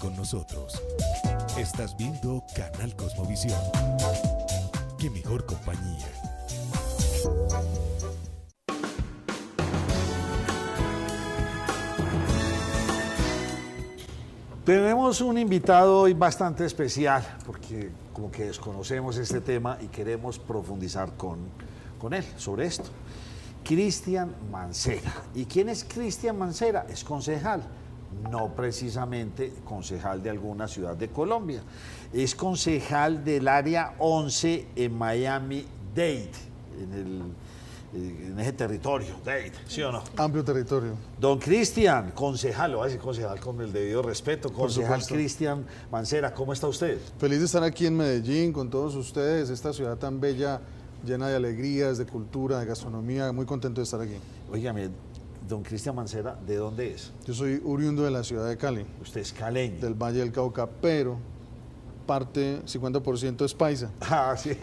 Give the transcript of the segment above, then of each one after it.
con nosotros. Estás viendo Canal Cosmovisión. ¡Qué mejor compañía! Tenemos un invitado hoy bastante especial, porque como que desconocemos este tema y queremos profundizar con él sobre esto. Cristian Mancera. ¿Y quién es Cristian Mancera? Es concejal, no precisamente concejal de alguna ciudad de Colombia. Es concejal del área 11 en Miami-Dade, en ese territorio, Dade, ¿sí o no? Amplio territorio. Don Cristian, concejal, lo voy a decir concejal con el debido respeto, concejal Cristian Mancera, ¿cómo está usted? Feliz de estar aquí en Medellín con todos ustedes, esta ciudad tan bella, llena de alegrías, de cultura, de gastronomía, muy contento de estar aquí. Óigame, don Cristian Mancera, ¿de dónde es? Yo soy oriundo de la ciudad de Cali, Usted es caleño. del Valle del Cauca, pero parte, 50% es paisa. Ah, sí.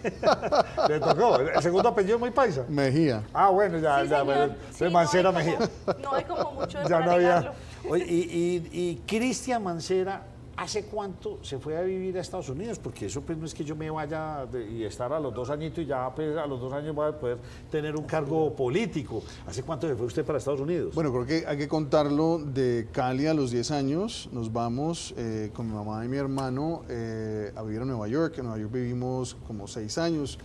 Le tocó. El segundo apellido es muy paisa. Mejía. Ah, bueno, ya, Sí, ya, señor. bueno, Sí, de Mancera no hay Mejía. como- No hay como mucho Ya para no había. negarlo. Oye, y Cristian Mancera, ¿hace cuánto se fue a vivir a Estados Unidos? Porque eso pues no es que yo me vaya y estar a los 2 añitos y ya pues, a los 2 años voy a poder tener un cargo político. ¿Hace cuánto se fue usted para Estados Unidos? Bueno, creo que hay que contarlo. De Cali a los 10 años nos vamos con mi mamá y mi hermano a vivir a Nueva York. En Nueva York vivimos como 6 años.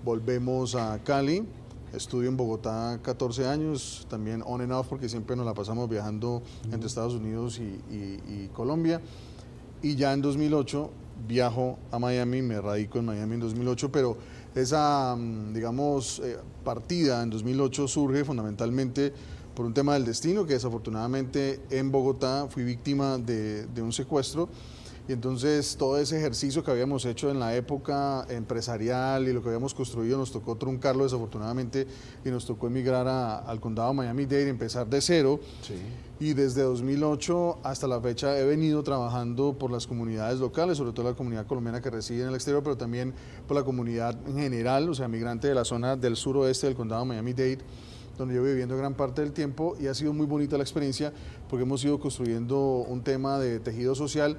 Volvemos a Cali. Estudio en Bogotá 14 años, también on and off porque siempre nos la pasamos viajando entre Estados Unidos y Colombia. Y ya en 2008 viajo a Miami, me radico en Miami en 2008, pero esa, digamos, partida en 2008 surge fundamentalmente por un tema del destino, que desafortunadamente en Bogotá fui víctima de un secuestro. Y entonces todo ese ejercicio que habíamos hecho en la época empresarial y lo que habíamos construido nos tocó truncarlo desafortunadamente y nos tocó emigrar al condado de Miami-Dade, empezar de cero. Sí. Y desde 2008 hasta la fecha he venido trabajando por las comunidades locales, sobre todo la comunidad colombiana que reside en el exterior, pero también por la comunidad en general, o sea, migrante de la zona del suroeste del condado de Miami-Dade, donde yo viviendo gran parte del tiempo, y ha sido muy bonita la experiencia porque hemos ido construyendo un tema de tejido social,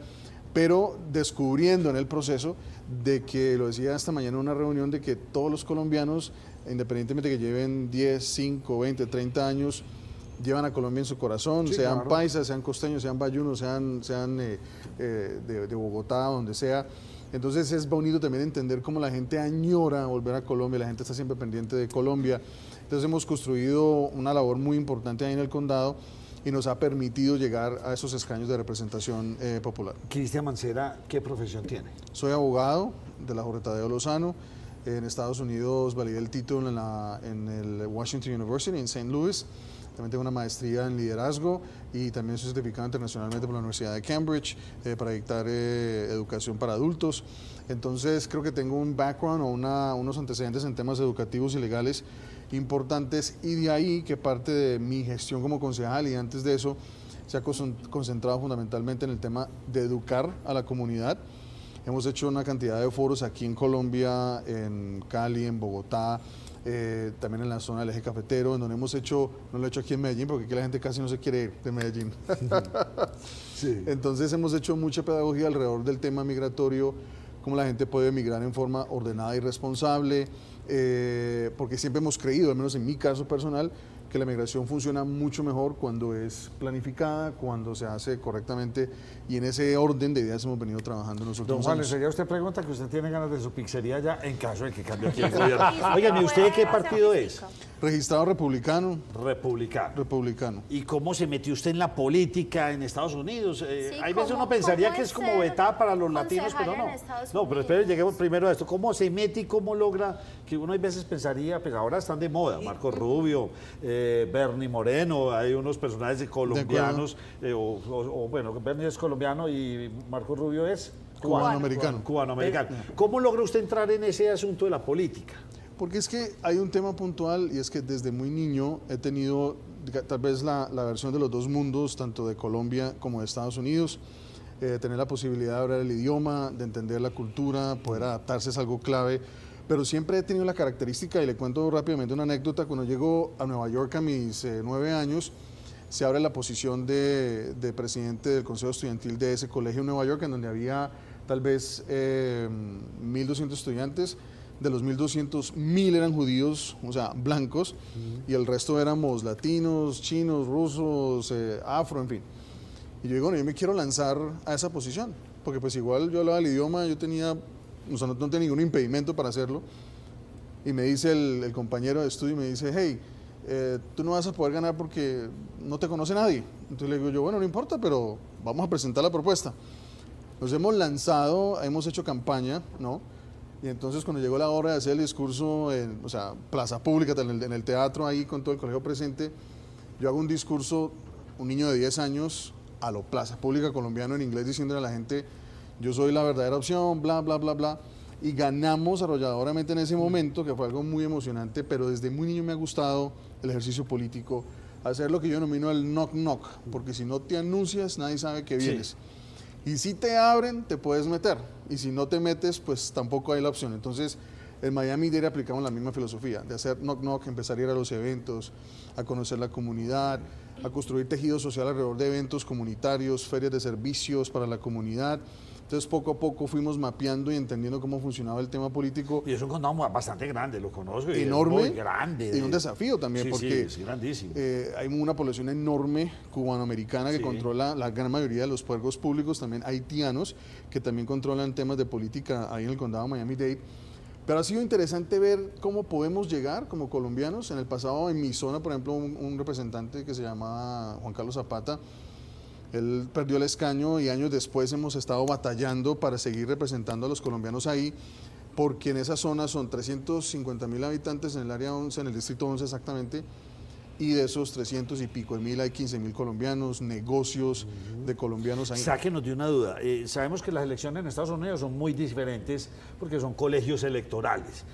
pero descubriendo en el proceso de que, lo decía esta mañana en una reunión, de que todos los colombianos, independientemente de que lleven 10, 5, 20, 30 años, llevan a Colombia en su corazón, Sí, sean claro. paisas, sean costeños, sean bayunos, sean de Bogotá, donde sea. Entonces es bonito también entender cómo la gente añora volver a Colombia, la gente está siempre pendiente de Colombia. Entonces hemos construido una labor muy importante ahí en el condado y nos ha permitido llegar a esos escaños de representación popular. Cristian Mancera, ¿qué profesión tiene? Soy abogado de la Jorge Tadeo Lozano. En Estados Unidos validé el título en el Washington University en St. Louis. También tengo una maestría en liderazgo y también soy certificado internacionalmente por la Universidad de Cambridge para dictar educación para adultos. Entonces creo que tengo un background o unos antecedentes en temas educativos y legales importantes, y de ahí que parte de mi gestión como concejal y antes de eso se ha concentrado fundamentalmente en el tema de educar a la comunidad. Hemos hecho una cantidad de foros aquí en Colombia, en Cali, en Bogotá, también en la zona del eje cafetero, en donde hemos hecho, no lo he hecho aquí en Medellín, porque aquí la gente casi no se quiere ir de Medellín. Sí. Entonces hemos hecho mucha pedagogía alrededor del tema migratorio, cómo la gente puede migrar en forma ordenada y responsable, porque siempre hemos creído, al menos en mi caso personal, que la migración funciona mucho mejor cuando es planificada, cuando se hace correctamente, y en ese orden de ideas hemos venido trabajando en los Don últimos Juan, años. enseguida usted pregunta que usted tiene ganas de su pizzería ya en caso de que cambie aquí el Sí, gobierno. sí, Oigan, ¿y sí, usted de qué puede partido hacer es? física. Registrado republicano, Republicano. ¿Y cómo se metió usted en la política en Estados Unidos? Hay veces uno pensaría que es como vetada para los latinos, pero no. No, pero espere, lleguemos primero a esto. ¿Cómo se mete y cómo logra? Que uno hay veces pensaría, pues ahora están de moda, Marco Rubio, Bernie Moreno, hay unos personajes colombianos, bueno, Bernie es colombiano y Marco Rubio es Cubano-americano. Cubano-americano. ¿Cómo logra usted entrar en ese asunto de la política? Porque es que hay un tema puntual, y es que desde muy niño he tenido tal vez la versión de los dos mundos, tanto de Colombia como de Estados Unidos. Tener la posibilidad de hablar el idioma, de entender la cultura, poder adaptarse es algo clave. Pero siempre he tenido la característica, y le cuento rápidamente una anécdota, cuando llego a Nueva York a mis 9 años, se abre la posición de presidente del Consejo Estudiantil de ese colegio en Nueva York, en donde había tal vez 1.200 estudiantes. De los 1.200, 1.000 eran judíos, o sea, blancos, y el resto éramos latinos, chinos, rusos, afro, en fin. Y yo digo, bueno, yo me quiero lanzar a esa posición, porque pues igual yo hablaba el idioma, yo tenía, o sea, no tenía ningún impedimento para hacerlo. Y me dice el compañero de estudio, me dice, hey, tú no vas a poder ganar porque no te conoce nadie. Entonces le digo yo, bueno, no importa, pero vamos a presentar la propuesta. Nos hemos lanzado, hemos hecho campaña, ¿no? Y entonces cuando llegó la hora de hacer el discurso, o sea, plaza pública, en el teatro ahí con todo el colegio presente, yo hago un discurso, un niño de 10 años, a lo plaza pública colombiano en inglés, diciéndole a la gente, yo soy la verdadera opción, bla, bla, bla, bla. Y ganamos arrolladoramente en ese momento, que fue algo muy emocionante, pero desde muy niño me ha gustado el ejercicio político, hacer lo que yo denomino el knock knock, porque si no te anuncias, nadie sabe que vienes. Sí. Y si te abren, te puedes meter. Y si no te metes, pues tampoco hay la opción. Entonces, en Miami-Dade aplicamos la misma filosofía, de hacer knock-knock, empezar a ir a los eventos, a conocer la comunidad, a construir tejido social alrededor de eventos comunitarios, ferias de servicios para la comunidad. Entonces, poco a poco fuimos mapeando y entendiendo cómo funcionaba el tema político. Y es un condado bastante grande, lo conozco. Enorme. Es muy grande. Y un desafío también, sí, porque sí, es grandísimo. Hay una población enorme cubanoamericana que controla la gran mayoría de los puertos públicos, también haitianos, que también controlan temas de política ahí en el condado de Miami-Dade. Pero ha sido interesante ver cómo podemos llegar como colombianos. En el pasado, en mi zona, por ejemplo, un representante que se llamaba Juan Carlos Zapata, él perdió el escaño y años después hemos estado batallando para seguir representando a los colombianos ahí, porque en esa zona son 350.000 habitantes en el área 11, en el distrito 11 exactamente, y de esos 300 y pico de mil hay 15.000 colombianos, negocios de colombianos ahí. Sáquenos de una duda. Sabemos que las elecciones en Estados Unidos son muy diferentes porque son colegios electorales.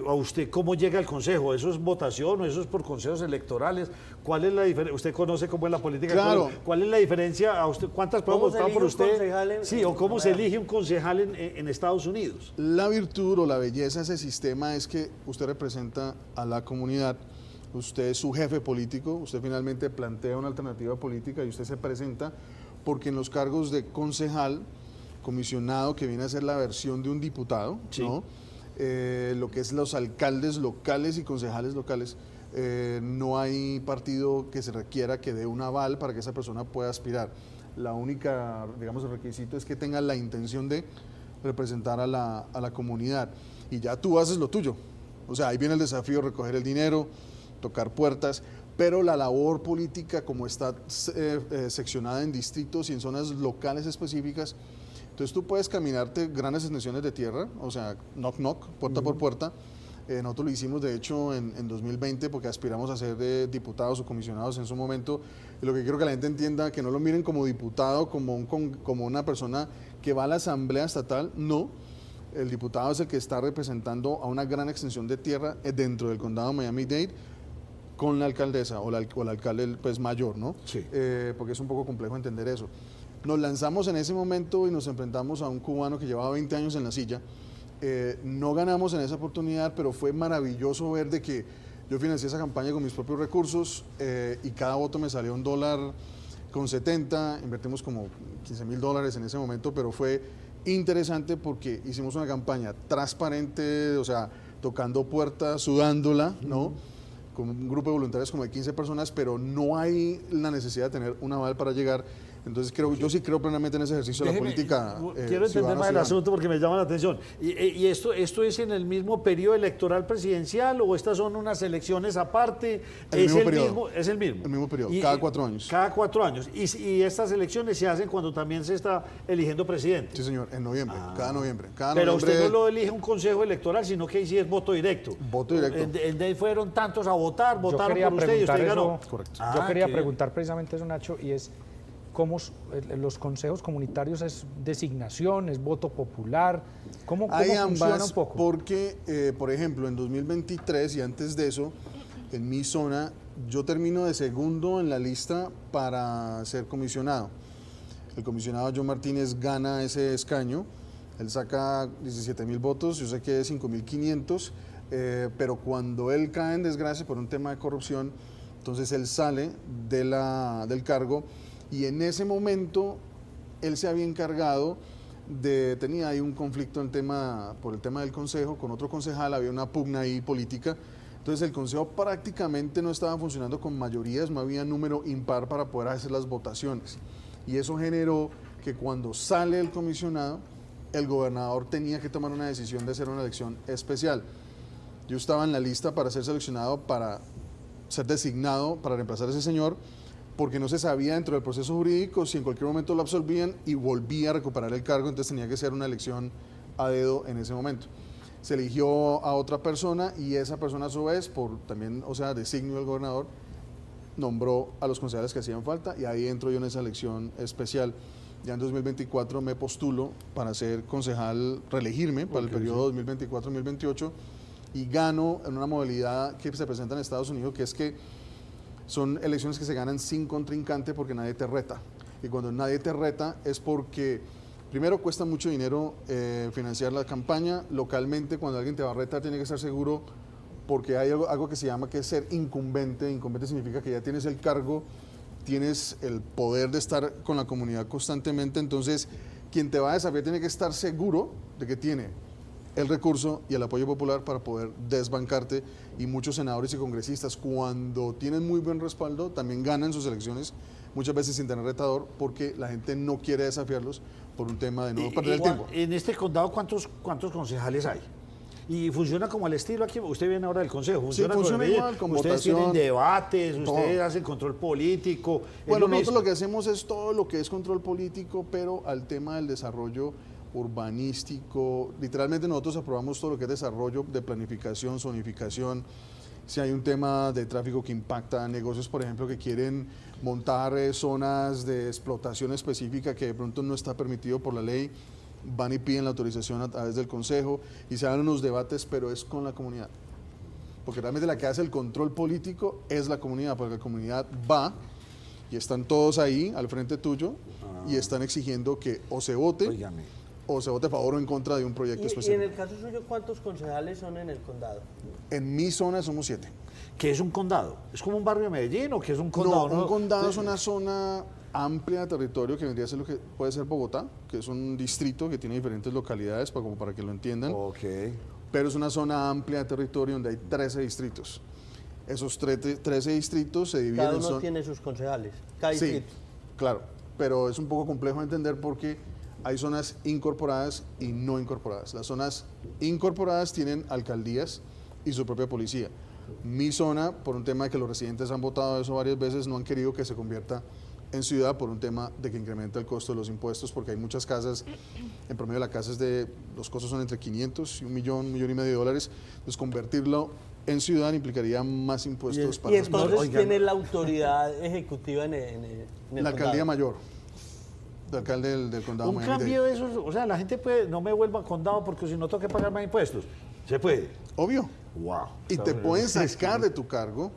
¿A usted cómo llega al consejo? ¿Eso es votación o eso es por consejos electorales? ¿Cuál es la diferencia? ¿Usted conoce cómo es la política? Claro. ¿Cuál es la diferencia? ¿A usted, ¿cuántas pueden votar por usted? Sí, o cómo se elige un concejal en Estados Unidos. La virtud o la belleza de ese sistema es que usted representa a la comunidad, usted es su jefe político, usted finalmente plantea una alternativa política y usted se presenta, porque en los cargos de concejal, comisionado, que viene a ser la versión de un diputado, sí, ¿no? Lo que es los alcaldes locales y concejales locales, no hay partido que se requiera que dé un aval para que esa persona pueda aspirar. La única, digamos, el requisito es que tenga la intención de representar a la comunidad y ya tú haces lo tuyo. O sea, ahí viene el desafío, recoger el dinero, tocar puertas, pero la labor política, como está seccionada en distritos y en zonas locales específicas, entonces tú puedes caminarte grandes extensiones de tierra, o sea, knock knock, puerta por puerta. Nosotros lo hicimos de hecho en 2020 porque aspiramos a ser diputados o comisionados en su momento. Y lo que quiero que la gente entienda, que no lo miren como diputado, como una persona que va a la asamblea estatal, no. El diputado es el que está representando a una gran extensión de tierra dentro del condado de Miami-Dade con la alcaldesa o el alcalde pues, mayor, ¿no? Sí. Porque es un poco complejo entender eso. Nos lanzamos en ese momento y nos enfrentamos a un cubano que llevaba 20 años en la silla. No ganamos en esa oportunidad, pero fue maravilloso ver de que yo financié esa campaña con mis propios recursos y cada voto me salió $1.70, invertimos como $15.000 en ese momento, pero fue interesante porque hicimos una campaña transparente, o sea, tocando puertas, sudándola, ¿no? Con un grupo de voluntarios como de 15 personas, pero no hay la necesidad de tener un aval para llegar. Entonces yo sí creo plenamente en ese ejercicio de la política. Quiero entender más el asunto porque me llama la atención. ¿Y esto es en el mismo periodo electoral presidencial o estas son unas elecciones aparte? Es el mismo periodo, cada 4 años. Cada 4 años. ¿Y estas elecciones se hacen cuando también se está eligiendo presidente? Sí, señor, en noviembre, cada noviembre. Pero usted no lo elige un consejo electoral, sino que ahí sí es voto directo. Voto directo. En ahí fueron tantos a votar, votaron por usted y usted ganó. Correcto. Yo quería preguntar precisamente eso, Nacho, y es cómo los consejos comunitarios es designación, es voto popular, ¿cómo funciona un poco? Porque, por ejemplo, en 2023 y antes de eso, en mi zona, yo termino de segundo en la lista para ser comisionado. El comisionado John Martínez gana ese escaño, él saca 17.000 votos, yo saqué 5.500, pero cuando él cae en desgracia por un tema de corrupción, Entonces él sale del cargo y en ese momento él se había encargado tenía ahí un conflicto por el tema del consejo, con otro concejal, había una pugna ahí política. Entonces el consejo prácticamente no estaba funcionando con mayorías, no había número impar para poder hacer las votaciones. Y eso generó que cuando sale el comisionado, el gobernador tenía que tomar una decisión de hacer una elección especial. Yo estaba en la lista para ser seleccionado, para ser designado, para reemplazar a ese señor, porque no se sabía dentro del proceso jurídico si en cualquier momento lo absolvían y volvía a recuperar el cargo, entonces tenía que ser una elección a dedo en ese momento. Se eligió a otra persona y esa persona a su vez, por también, o sea, designio del gobernador, nombró a los concejales que hacían falta y ahí entro yo en esa elección especial. Ya en 2024 me postulo para ser concejal, reelegirme para el periodo 2024-2028 y gano en una modalidad que se presenta en Estados Unidos, que es que son elecciones que se ganan sin contrincante porque nadie te reta. Y cuando nadie te reta es porque, primero, cuesta mucho dinero financiar la campaña. Localmente, cuando alguien te va a retar, tiene que estar seguro porque hay algo que se llama que es ser incumbente. Incumbente significa que ya tienes el cargo, tienes el poder de estar con la comunidad constantemente. Entonces, quien te va a desafiar tiene que estar seguro de que tiene el recurso y el apoyo popular para poder desbancarte, y muchos senadores y congresistas cuando tienen muy buen respaldo también ganan sus elecciones, muchas veces sin tener retador, porque la gente no quiere desafiarlos por un tema de no perder el tiempo. En este condado, ¿cuántos concejales hay? Y funciona como el estilo aquí, usted viene ahora del consejo, funciona, sí, funciona igual, con ustedes votación, tienen debates, ustedes todo. hacen control político. Bueno, nosotros lo que hacemos es todo lo que es control político, pero al tema del desarrollo urbanístico, literalmente nosotros aprobamos todo lo que es desarrollo de planificación, zonificación. Si hay un tema de tráfico que impacta a negocios, por ejemplo, que quieren montar zonas de explotación específica que de pronto no está permitido por la ley, van y piden la autorización a través del consejo y se dan unos debates, pero es con la comunidad. Porque realmente la que hace el control político es la comunidad, porque la comunidad va y están todos ahí al frente tuyo y están exigiendo que o se vote, o se vote a favor o en contra de un proyecto específico. ¿Y en el caso suyo cuántos concejales son en el condado? En mi zona somos 7. ¿Qué es un condado? ¿Es como un barrio de Medellín o qué es un condado? No, un condado es una zona amplia de territorio que vendría a ser lo que puede ser Bogotá, que es un distrito que tiene diferentes localidades, como para que lo entiendan. Ok. Pero es una zona amplia de territorio donde hay 13 distritos. Esos 13 distritos se dividen Cada uno tiene sus concejales, cada distrito. Sí, claro, pero es un poco complejo de entender porque hay zonas incorporadas y no incorporadas. Las zonas incorporadas tienen alcaldías y su propia policía. Mi zona, por un tema de que los residentes han votado eso varias veces, no han querido que se convierta en ciudad por un tema de que incrementa el costo de los impuestos, porque hay muchas casas, en promedio las casas los costos son entre 500 y $1 millón, $1,5 millones. Entonces convertirlo en ciudad implicaría más impuestos para las personas. Y entonces tiene la autoridad ejecutiva en el la alcaldía mayor. El alcalde del condado. Un cambio de esos, o sea, la gente puede, no me vuelva a condado porque si no tengo que pagar más impuestos. Se puede. Obvio. Wow. Y te pueden sacar de tu cargo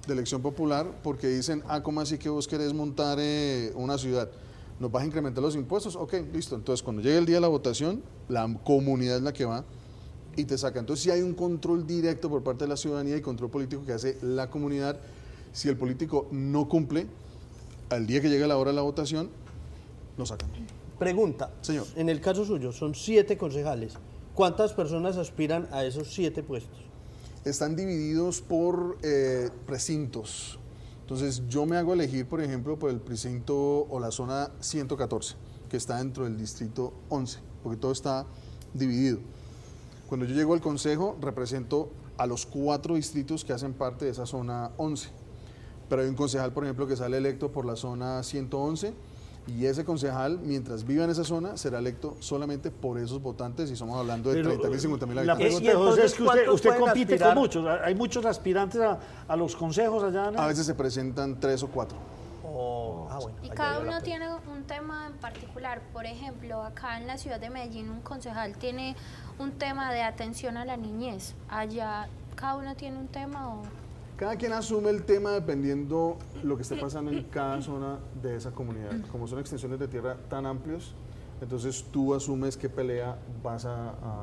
de elección popular porque dicen, ¿cómo así que vos querés montar una ciudad? ¿Nos vas a incrementar los impuestos? Ok, listo. Entonces, cuando llegue el día de la votación, la comunidad es la que va y te saca. Entonces, sí hay un control directo por parte de la ciudadanía y control político que hace la comunidad. Si el político no cumple, al día que llegue la hora de la votación, lo sacan. Pregunta, señor. En el caso suyo, son 7 concejales. ¿Cuántas personas aspiran a esos 7 puestos? Están divididos por precintos. Entonces, yo me hago elegir, por ejemplo, por el precinto o la zona 114, que está dentro del distrito 11, porque todo está dividido. Cuando yo llego al consejo, represento a los 4 distritos que hacen parte de esa zona 11. Pero hay un concejal, por ejemplo, que sale electo por la zona 111, y ese concejal, mientras viva en esa zona, será electo solamente por esos votantes, y estamos hablando de 30.000, 50.000 La habitantes. pregunta es que usted compite aspirar? con muchos. Hay muchos aspirantes a los consejos allá, ¿no? A veces se presentan 3 o 4. Bueno, Y cada uno tiene un tema en particular. Por ejemplo, acá en la ciudad de Medellín, un concejal tiene un tema de atención a la niñez. Allá, ¿cada uno tiene un tema o...? Cada quien asume el tema dependiendo lo que esté pasando en cada zona de esa comunidad. Como son extensiones de tierra tan amplios, Entonces tú asumes qué pelea vas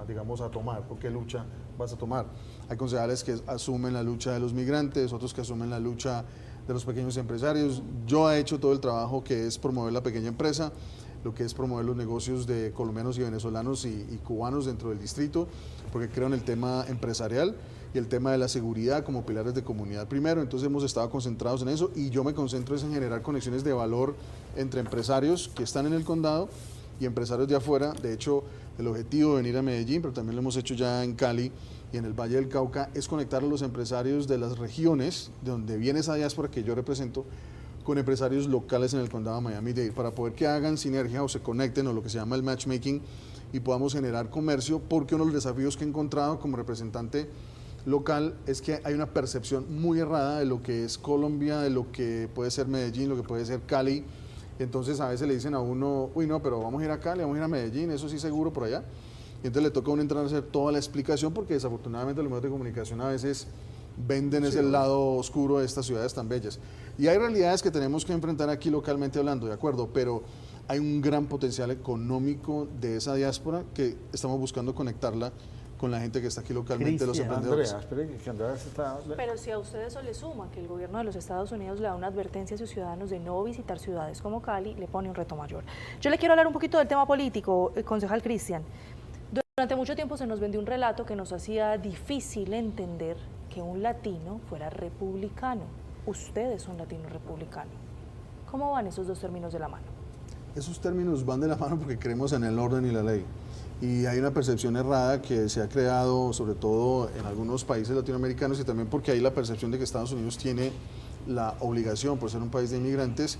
digamos, a tomar, o qué lucha vas a tomar. Hay concejales que asumen la lucha de los migrantes, otros que asumen la lucha de los pequeños empresarios. Yo he hecho todo el trabajo que es promover la pequeña empresa, lo que es promover los negocios de colombianos y venezolanos y cubanos dentro del distrito, porque creo en el tema empresarial y el tema de la seguridad como pilares de comunidad primero. Entonces hemos estado concentrados en eso y yo me concentro en generar conexiones de valor entre empresarios que están en el condado y empresarios de afuera. De hecho, el objetivo de venir a Medellín, pero también lo hemos hecho ya en Cali y en el Valle del Cauca, es conectar a los empresarios de las regiones de donde viene esa diáspora que yo represento con empresarios locales en el condado de Miami-Dade para poder que hagan sinergia o se conecten o lo que se llama el matchmaking y podamos generar comercio, porque uno de los desafíos que he encontrado como representante local es que hay una percepción muy errada de lo que es Colombia, de lo que puede ser Medellín, lo que puede ser Cali. Entonces a veces le dicen a uno, uy no, pero vamos a ir a Cali, vamos a ir a Medellín, eso sí seguro por allá. Y entonces le toca a uno entrar a hacer toda la explicación, porque desafortunadamente los medios de comunicación a veces venden ese lado oscuro de estas ciudades tan bellas. Y hay realidades que tenemos que enfrentar aquí localmente hablando, de acuerdo, pero hay un gran potencial económico de esa diáspora que estamos buscando conectarla con la gente que está aquí localmente, los emprendedores. Andrea, espere, que Andrea se está... Pero si a ustedes eso le suma que el gobierno de los Estados Unidos le da una advertencia a sus ciudadanos de no visitar ciudades como Cali, le pone un reto mayor. Yo le quiero hablar un poquito del tema político, concejal Cristian. Durante mucho tiempo se nos vendió un relato que nos hacía difícil entender que un latino fuera republicano. Usted es un latino republicano. ¿Cómo van esos dos términos de la mano? Esos términos van de la mano porque creemos en el orden y la ley. Y hay una percepción errada que se ha creado, sobre todo en algunos países latinoamericanos, y también porque hay la percepción de que Estados Unidos tiene la obligación, por ser un país de inmigrantes,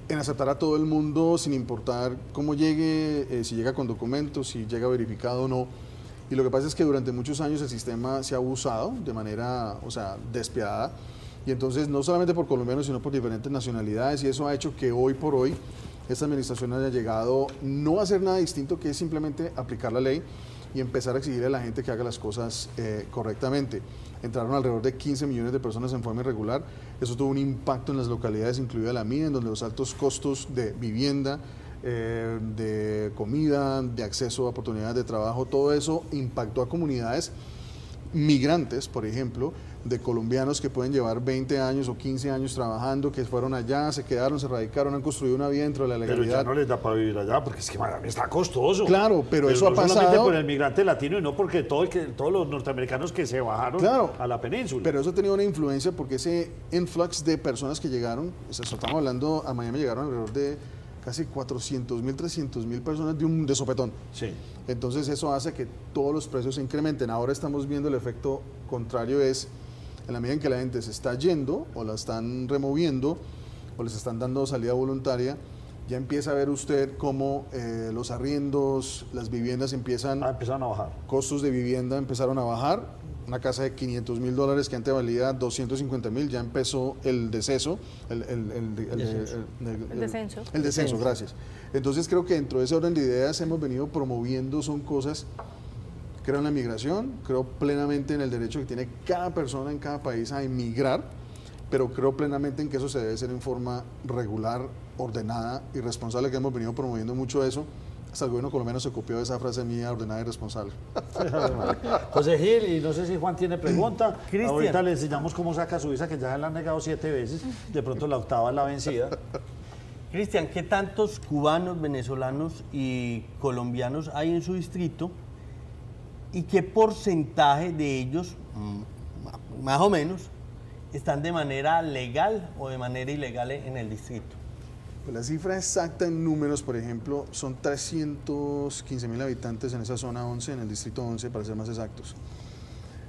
en aceptar a todo el mundo sin importar cómo llegue, si llega con documentos, si llega verificado o no. Y lo que pasa es que durante muchos años el sistema se ha abusado de manera, despiadada. Y entonces no solamente por colombianos, sino por diferentes nacionalidades, y eso ha hecho que hoy por hoy esta administración haya llegado no a hacer nada distinto, que es simplemente aplicar la ley y empezar a exigirle a la gente que haga las cosas correctamente. Entraron alrededor de 15 millones de personas en forma irregular. Eso tuvo un impacto en las localidades, incluida la mía, en donde los altos costos de vivienda, de comida, de acceso a oportunidades de trabajo, todo eso impactó a comunidades migrantes, por ejemplo, de colombianos que pueden llevar 20 años o 15 años trabajando, que fueron allá, se quedaron, se radicaron, han construido una vida dentro de la legalidad. Pero ya no les da para vivir allá, porque es que Miami está costoso. Claro, pero eso no ha pasado. solamente por el migrante latino y no porque todos los norteamericanos que se bajaron a la península. Pero eso ha tenido una influencia porque ese influx de personas que llegaron, estamos hablando, a Miami llegaron alrededor de casi 400.000, 300.000 personas de sopetón. Sí. Entonces eso hace que todos los precios se incrementen. Ahora estamos viendo el efecto contrario, es en la medida en que la gente se está yendo o la están removiendo o les están dando salida voluntaria, ya empieza a ver usted cómo los arriendos, las viviendas empezaron a bajar. Costos de vivienda empezaron a bajar. Una casa de $500.000 que antes valía $250.000, ya empezó el descenso. El descenso, gracias. Entonces creo que dentro de ese orden de ideas hemos venido promoviendo, son cosas, creo en la migración, creo plenamente en el derecho que tiene cada persona en cada país a emigrar, pero creo plenamente en que eso se debe hacer en forma regular, ordenada y responsable, que hemos venido promoviendo mucho eso. Hasta el gobierno colombiano se copió de esa frase mía, ordenada y responsable. José Gil, y no sé si Juan tiene pregunta. Cristian. Ahorita le enseñamos cómo saca su visa, que ya la han negado 7 veces. De pronto la octava es la vencida. Cristian, ¿qué tantos cubanos, venezolanos y colombianos hay en su distrito? ¿Y qué porcentaje de ellos, más o menos, están de manera legal o de manera ilegal en el distrito? La cifra exacta en números, por ejemplo, son 315.000 habitantes en esa zona 11, en el distrito 11, para ser más exactos.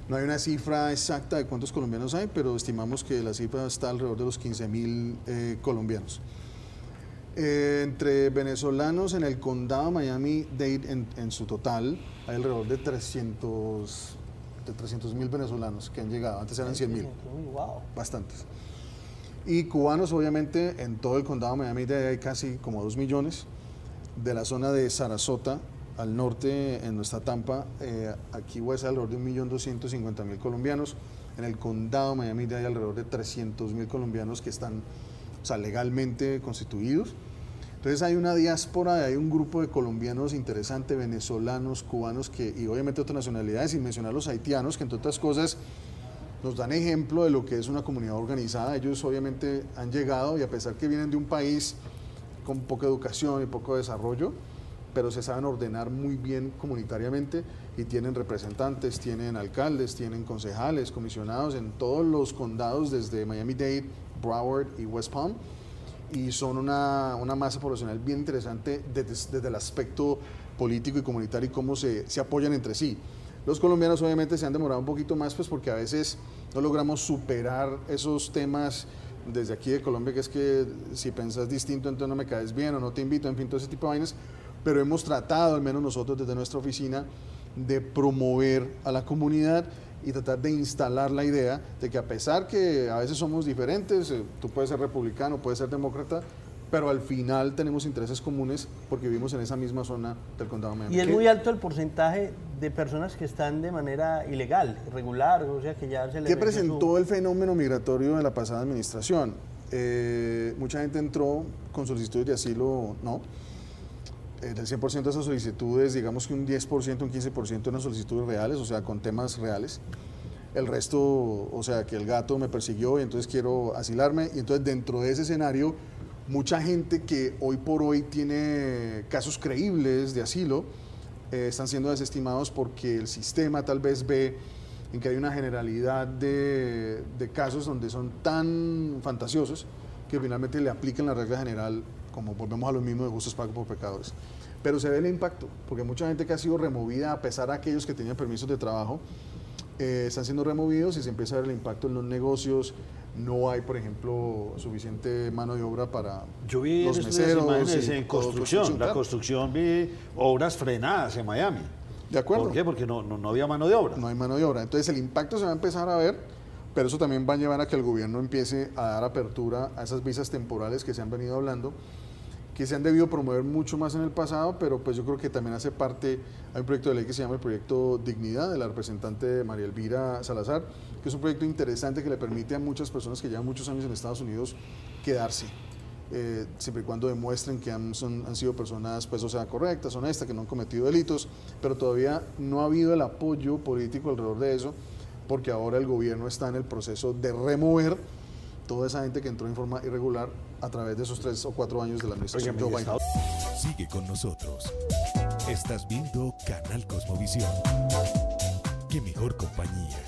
No hay una cifra exacta de cuántos colombianos hay, pero estimamos que la cifra está alrededor de los 15.000 colombianos. Entre venezolanos en el condado de Miami-Dade en su total, hay alrededor de 300.000 venezolanos que han llegado. Antes eran 100.000. Wow. Bastantes. Y cubanos, obviamente, en todo el condado de Miami-Dade hay casi como 2 millones. De la zona de Sarasota, al norte, en nuestra Tampa, aquí va a ser alrededor de 1.250.000 colombianos. En el condado de Miami-Dade hay alrededor de 300.000 colombianos que están legalmente constituidos. Entonces hay una diáspora, hay un grupo de colombianos interesante, venezolanos, cubanos, y obviamente otras nacionalidades, sin mencionar los haitianos, que entre otras cosas nos dan ejemplo de lo que es una comunidad organizada. Ellos obviamente han llegado y a pesar que vienen de un país con poca educación y poco desarrollo, pero se saben ordenar muy bien comunitariamente y tienen representantes, tienen alcaldes, tienen concejales, comisionados en todos los condados desde Miami-Dade, Broward y West Palm, y son una masa poblacional bien interesante desde el aspecto político y comunitario y cómo se apoyan entre sí. Los colombianos obviamente se han demorado un poquito más pues porque a veces no logramos superar esos temas desde aquí de Colombia, que es que si pensás distinto entonces no me caes bien o no te invito, en fin, todo ese tipo de vainas, pero hemos tratado, al menos nosotros desde nuestra oficina, de promover a la comunidad y tratar de instalar la idea de que a pesar que a veces somos diferentes, tú puedes ser republicano, puedes ser demócrata, pero al final tenemos intereses comunes porque vivimos en esa misma zona del condado de Miami. Y es muy alto el porcentaje de personas que están de manera ilegal, irregular, o sea que ya se les... ¿Qué presentó el fenómeno migratorio de la pasada administración? Mucha gente entró con solicitudes de asilo, no. Del 100% de esas solicitudes, digamos que un 10%, un 15% eran solicitudes reales, o sea, con temas reales. El resto, o sea, que el gato me persiguió y entonces quiero asilarme. Y entonces dentro de ese escenario, mucha gente que hoy por hoy tiene casos creíbles de asilo, están siendo desestimados porque el sistema tal vez ve en que hay una generalidad de casos donde son tan fantasiosos que finalmente le aplican la regla general, como volvemos a lo mismo de justos pagos por pecadores. Pero se ve el impacto, porque mucha gente que ha sido removida, a pesar de aquellos que tenían permisos de trabajo, están siendo removidos y se empieza a ver el impacto en los negocios. No hay, por ejemplo, suficiente mano de obra para Yo vi los en meseros. imágenes en construcción, la claro. construcción, vi obras frenadas en Miami. De acuerdo. ¿Por qué? Porque no había mano de obra. No hay mano de obra. Entonces el impacto se va a empezar a ver, pero eso también va a llevar a que el gobierno empiece a dar apertura a esas visas temporales que se han venido hablando, que se han debido promover mucho más en el pasado, pero pues yo creo que también hace parte, hay un proyecto de ley que se llama el Proyecto Dignidad, de la representante María Elvira Salazar, que es un proyecto interesante que le permite a muchas personas que llevan muchos años en Estados Unidos quedarse, siempre y cuando demuestren que han sido personas, pues, o sea, correctas, honestas, que no han cometido delitos, pero todavía no ha habido el apoyo político alrededor de eso, porque ahora el gobierno está en el proceso de remover toda esa gente que entró en forma irregular a través de esos 3 o 4 años de la administración Joe Biden. Sigue con nosotros. Estás viendo Canal Cosmovisión. Qué mejor compañía.